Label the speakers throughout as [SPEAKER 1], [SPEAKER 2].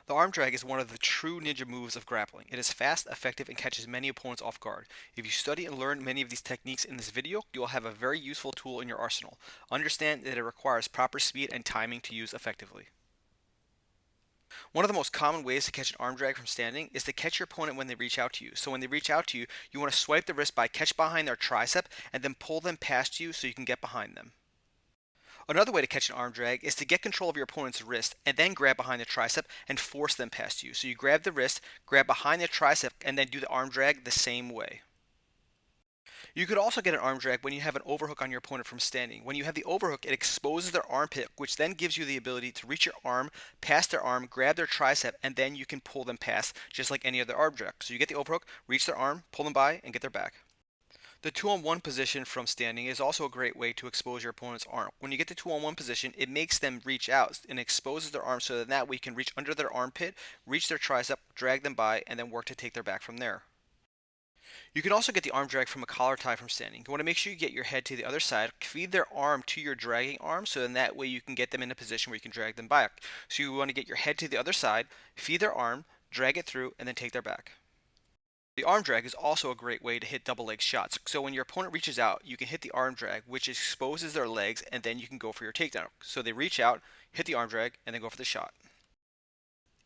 [SPEAKER 1] The arm drag is one of the true ninja moves of grappling. It is fast, effective, and catches many opponents off guard. If you study and learn many of these techniques in this video, you will have a very useful tool in your arsenal. Understand that it requires proper speed and timing to use effectively. One of the most common ways to catch an arm drag from standing is to catch your opponent when they reach out to you. So when they reach out to you, you want to swipe the wrist by catch behind their tricep and then pull them past you so you can get behind them. Another way to catch an arm drag is to get control of your opponent's wrist and then grab behind the tricep and force them past you. So you grab the wrist, grab behind the tricep, and then do the arm drag the same way. You could also get an arm drag when you have an overhook on your opponent from standing. When you have the overhook, it exposes their armpit, which then gives you the ability to reach your arm, past their arm, grab their tricep, and then you can pull them past just like any other arm drag. So you get the overhook, reach their arm, pull them by, and get their back. The 2-on-1 position from standing is also a great way to expose your opponent's arm. When you get the 2-on-1 position, it makes them reach out and exposes their arm so that way you can reach under their armpit, reach their tricep, drag them by, and then work to take their back from there. You can also get the arm drag from a collar tie from standing. You want to make sure you get your head to the other side, feed their arm to your dragging arm, so then that way you can get them in a position where you can drag them back. So you want to get your head to the other side, feed their arm, drag it through, and then take their back. The arm drag is also a great way to hit double leg shots. So when your opponent reaches out, you can hit the arm drag, which exposes their legs, and then you can go for your takedown. So they reach out, hit the arm drag, and then go for the shot.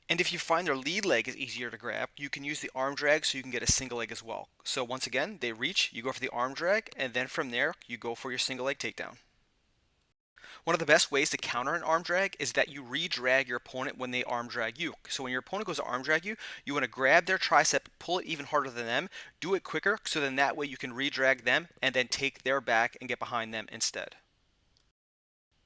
[SPEAKER 1] And if you find their lead leg is easier to grab, you can use the arm drag so you can get a single leg as well. So once again, they reach, you go for the arm drag, and then from there, you go for your single leg takedown. One of the best ways to counter an arm drag is that you re-drag your opponent when they arm drag you. So when your opponent goes to arm drag you, you want to grab their tricep, pull it even harder than them, do it quicker, so then that way you can re-drag them and then take their back and get behind them instead.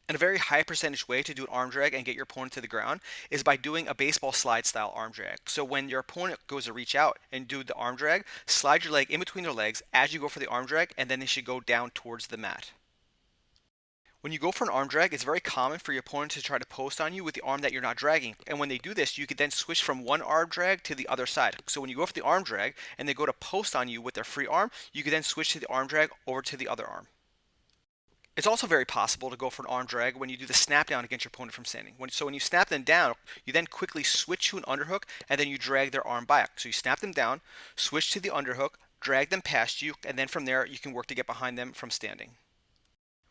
[SPEAKER 1] And a very high percentage way to do an arm drag and get your opponent to the ground is by doing a baseball slide style arm drag. So when your opponent goes to reach out and do the arm drag, slide your leg in between their legs as you go for the arm drag, and then they should go down towards the mat. When you go for an arm drag, it's very common for your opponent to try to post on you with the arm that you're not dragging. And when they do this, you could then switch from one arm drag to the other side. So when you go for the arm drag and they go to post on you with their free arm, you could then switch to the arm drag over to the other arm. It's also very possible to go for an arm drag when you do the snap down against your opponent from standing. So when you snap them down, you then quickly switch to an underhook and then you drag their arm back. So you snap them down, switch to the underhook, drag them past you, and then from there you can work to get behind them from standing.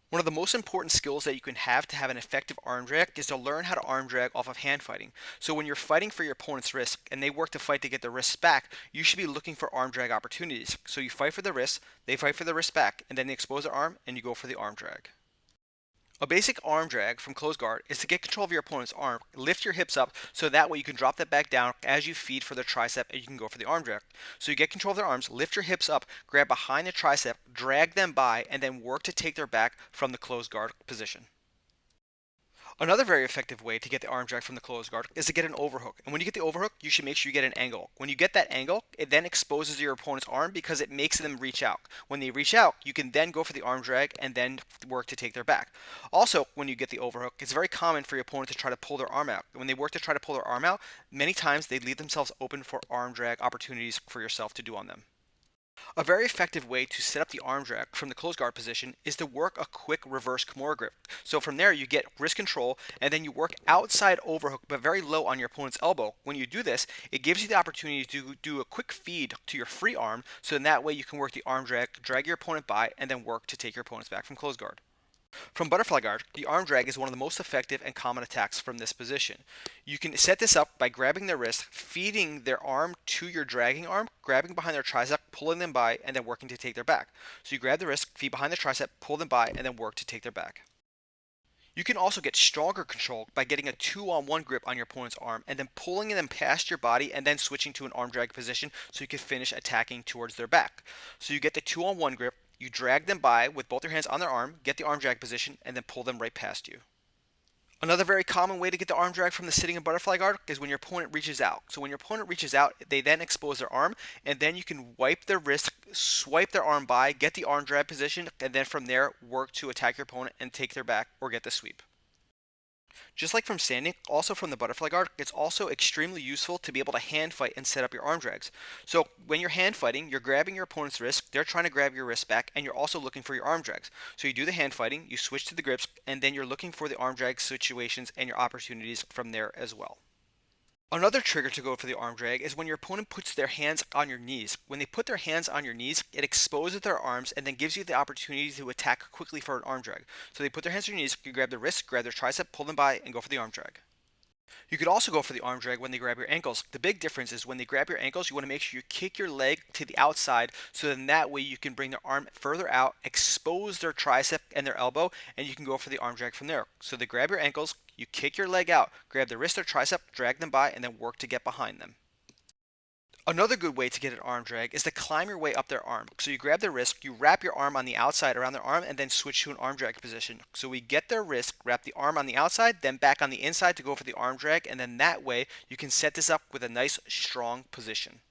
[SPEAKER 1] One of the most important skills that you can have to have an effective arm drag is to learn how to arm drag off of hand fighting. So when you're fighting for your opponent's wrist and they work to fight to get their wrists back, you should be looking for arm drag opportunities. So you fight for the wrist, they fight for the wrist back, and then they expose their arm and you go for the arm drag. A basic arm drag from close guard is to get control of your opponent's arm, lift your hips up so that way you can drop that back down as you feed for their tricep and you can go for the arm drag. So you get control of their arms, lift your hips up, grab behind the tricep, drag them by, and then work to take their back from the close guard position. Another very effective way to get the arm drag from the closed guard is to get an overhook. And when you get the overhook, you should make sure you get an angle. When you get that angle, it then exposes your opponent's arm because it makes them reach out. When they reach out, you can then go for the arm drag and then work to take their back. Also, when you get the overhook, it's very common for your opponent to try to pull their arm out. When they work to try to pull their arm out, many times they leave themselves open for arm drag opportunities for yourself to do on them. A very effective way to set up the arm drag from the closed guard position is to work a quick reverse Kimura grip. So from there you get wrist control and then you work outside overhook but very low on your opponent's elbow. When you do this, it gives you the opportunity to do a quick feed to your free arm so in that way you can work the arm drag your opponent by, and then work to take your opponent's back from closed guard. From butterfly guard, the arm drag is one of the most effective and common attacks from this position. You can set this up by grabbing their wrist, feeding their arm to your dragging arm, grabbing behind their tricep, pulling them by, and then working to take their back. So you grab the wrist, feed behind the tricep, pull them by, and then work to take their back. You can also get stronger control by getting a 2-on-1 grip on your opponent's arm and then pulling them past your body and then switching to an arm drag position so you can finish attacking towards their back. So you get the 2-on-1 grip, you drag them by with both your hands on their arm, get the arm drag position, and then pull them right past you. Another very common way to get the arm drag from the sitting and butterfly guard is when your opponent reaches out. So when your opponent reaches out, they then expose their arm, and then you can wipe their wrist, swipe their arm by, get the arm drag position, and then from there work to attack your opponent and take their back or get the sweep. Just like from standing, also from the butterfly guard, it's also extremely useful to be able to hand fight and set up your arm drags. So when you're hand fighting, you're grabbing your opponent's wrist, they're trying to grab your wrist back, and you're also looking for your arm drags. So you do the hand fighting, you switch to the grips, and then you're looking for the arm drag situations and your opportunities from there as well. Another trigger to go for the arm drag is when your opponent puts their hands on your knees. When they put their hands on your knees, it exposes their arms and then gives you the opportunity to attack quickly for an arm drag. So they put their hands on your knees, you grab their wrist, grab their tricep, pull them by, and go for the arm drag. You could also go for the arm drag when they grab your ankles. The big difference is when they grab your ankles, you want to make sure you kick your leg to the outside so then that way you can bring their arm further out, expose their tricep and their elbow, and you can go for the arm drag from there. So they grab your ankles, you kick your leg out, grab their wrist or tricep, drag them by, and then work to get behind them. Another good way to get an arm drag is to climb your way up their arm. So you grab their wrist, you wrap your arm on the outside around their arm, and then switch to an arm drag position. So we get their wrist, wrap the arm on the outside, then back on the inside to go for the arm drag, and then that way you can set this up with a nice strong position.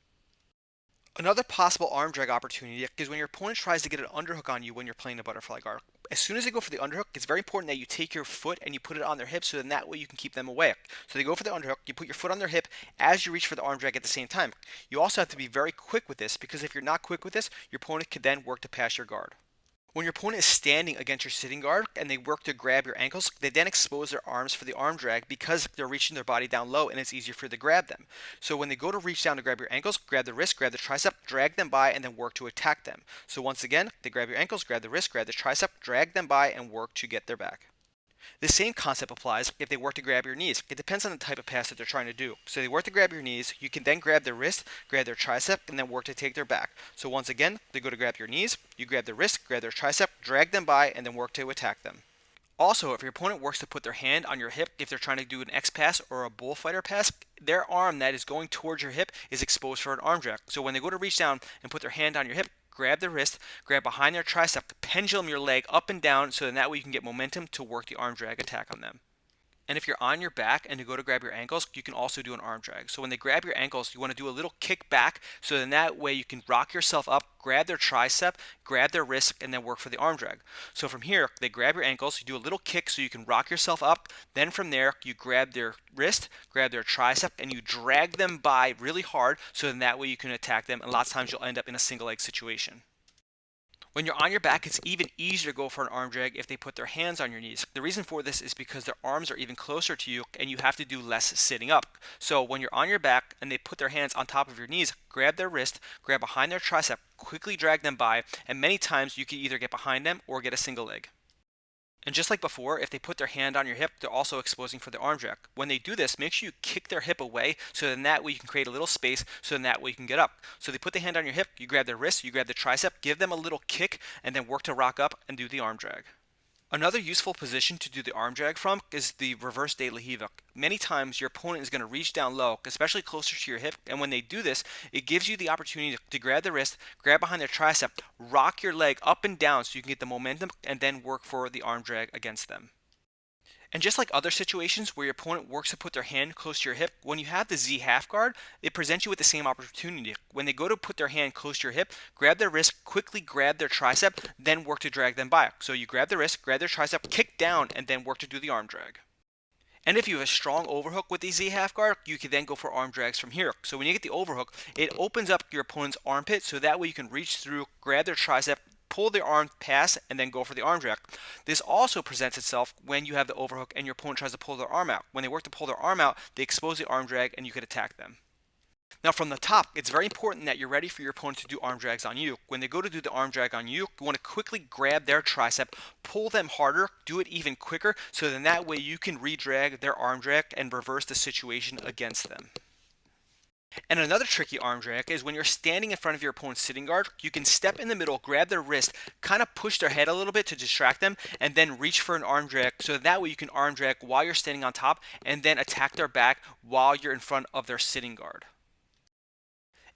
[SPEAKER 1] Another possible arm drag opportunity is when your opponent tries to get an underhook on you when you're playing a butterfly guard. As soon as they go for the underhook, it's very important that you take your foot and you put it on their hip so then that way you can keep them away. So they go for the underhook, you put your foot on their hip as you reach for the arm drag at the same time. You also have to be very quick with this because if you're not quick with this, your opponent could then work to pass your guard. When your opponent is standing against your sitting guard and they work to grab your ankles, they then expose their arms for the arm drag because they're reaching their body down low and it's easier for you to grab them. So when they go to reach down to grab your ankles, grab the wrist, grab the tricep, drag them by, and then work to attack them. So once again, they grab your ankles, grab the wrist, grab the tricep, drag them by, and work to get their back. The same concept applies if they work to grab your knees. It depends on the type of pass that they're trying to do. So they work to grab your knees, you can then grab their wrist, grab their tricep, and then work to take their back. So once again, they go to grab your knees, you grab the wrist, grab their tricep, drag them by, and then work to attack them. Also, if your opponent works to put their hand on your hip, if they're trying to do an X pass or a bullfighter pass, their arm that is going towards your hip is exposed for an arm drag. So when they go to reach down and put their hand on your hip, grab the wrist, grab behind their tricep, pendulum your leg up and down so then that way you can get momentum to work the arm drag attack on them. And if you're on your back and you go to grab your ankles, you can also do an arm drag. So when they grab your ankles, you want to do a little kick back so then that way you can rock yourself up, grab their tricep, grab their wrist, and then work for the arm drag. So from here, they grab your ankles, you do a little kick so you can rock yourself up. Then from there, you grab their wrist, grab their tricep, and you drag them by really hard so then that way you can attack them. And lots of times you'll end up in a single leg situation. When you're on your back, it's even easier to go for an arm drag if they put their hands on your knees. The reason for this is because their arms are even closer to you and you have to do less sitting up. So when you're on your back and they put their hands on top of your knees, grab their wrist, grab behind their tricep, quickly drag them by, and many times you can either get behind them or get a single leg. And just like before, if they put their hand on your hip, they're also exposing for the arm drag. When they do this, make sure you kick their hip away so then that way you can create a little space so then that way you can get up. So they put the hand on your hip, you grab their wrist, you grab the tricep, give them a little kick, and then work to rock up and do the arm drag. Another useful position to do the arm drag from is the reverse de la Riva. Many times your opponent is going to reach down low, especially closer to your hip, and when they do this, it gives you the opportunity to grab the wrist, grab behind their tricep, rock your leg up and down so you can get the momentum, and then work for the arm drag against them. And just like other situations where your opponent works to put their hand close to your hip, when you have the Z half guard, it presents you with the same opportunity. When they go to put their hand close to your hip, grab their wrist, quickly grab their tricep, then work to drag them by. So you grab the wrist, grab their tricep, kick down, and then work to do the arm drag. And if you have a strong overhook with the Z half guard, you can then go for arm drags from here. So when you get the overhook, it opens up your opponent's armpit so that way you can reach through, grab their tricep, pull their arm past, and then go for the arm drag. This also presents itself when you have the overhook and your opponent tries to pull their arm out. When they work to pull their arm out, they expose the arm drag and you could attack them. Now from the top, it's very important that you're ready for your opponent to do arm drags on you. When they go to do the arm drag on you, you want to quickly grab their tricep, pull them harder, do it even quicker, so then that way you can re-drag their arm drag and reverse the situation against them. And another tricky arm drag is when you're standing in front of your opponent's sitting guard, you can step in the middle, grab their wrist, kind of push their head a little bit to distract them, and then reach for an arm drag so that way you can arm drag while you're standing on top and then attack their back while you're in front of their sitting guard.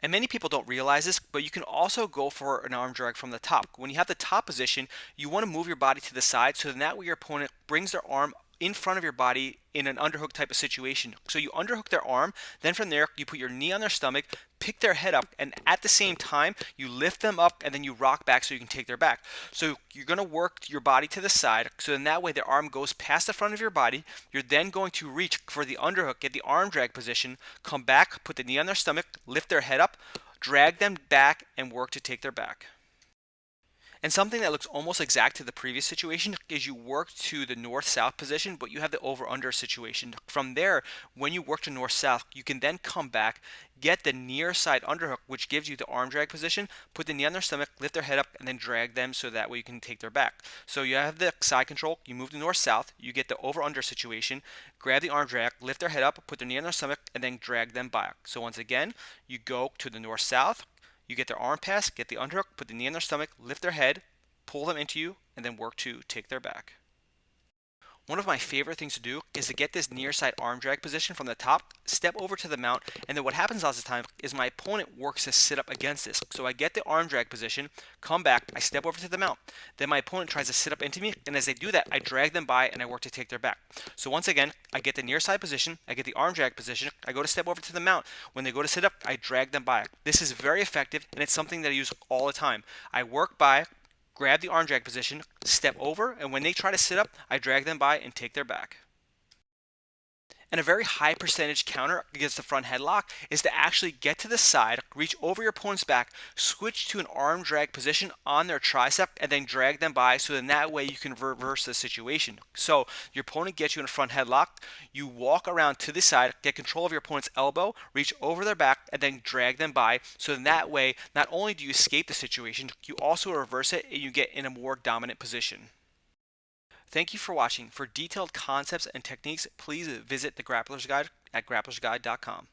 [SPEAKER 1] And many people don't realize this, but you can also go for an arm drag from the top. When you have the top position, you want to move your body to the side so then that way your opponent brings their arm in front of your body in an underhook type of situation. So you underhook their arm, then from there you put your knee on their stomach, pick their head up, and at the same time you lift them up and then you rock back so you can take their back. So you're going to work your body to the side so then that way their arm goes past the front of your body. You're then going to reach for the underhook, get the arm drag position, come back, put the knee on their stomach, lift their head up, drag them back, and work to take their back. And something that looks almost exact to the previous situation is you work to the north-south position, but you have the over-under situation. From there, when you work to north-south, you can then come back, get the near side underhook, which gives you the arm drag position, put the knee on their stomach, lift their head up, and then drag them so that way you can take their back. So you have the side control, you move to north-south, you get the over-under situation, grab the arm drag, lift their head up, put their knee on their stomach, and then drag them back. So once again, you go to the north-south, you get their arm pass, get the underhook, put the knee on their stomach, lift their head, pull them into you, and then work to take their back. One of my favorite things to do is to get this near side arm drag position from the top, step over to the mount, and then what happens lots of the time is my opponent works to sit up against this. So I get the arm drag position, come back, I step over to the mount. Then my opponent tries to sit up into me, and as they do that, I drag them by and I work to take their back. So once again, I get the near side position, I get the arm drag position, I go to step over to the mount. When they go to sit up, I drag them by. This is very effective, and it's something that I use all the time. I work by, grab the arm drag position, step over, and when they try to sit up, I drag them by and take their back. And a very high percentage counter against the front headlock is to actually get to the side, reach over your opponent's back, switch to an arm drag position on their tricep, and then drag them by so then that way you can reverse the situation. So your opponent gets you in a front headlock, you walk around to the side, get control of your opponent's elbow, reach over their back, and then drag them by so then that way not only do you escape the situation, you also reverse it and you get in a more dominant position. Thank you for watching. For detailed concepts and techniques, please visit the Grappler's Guide at grapplersguide.com.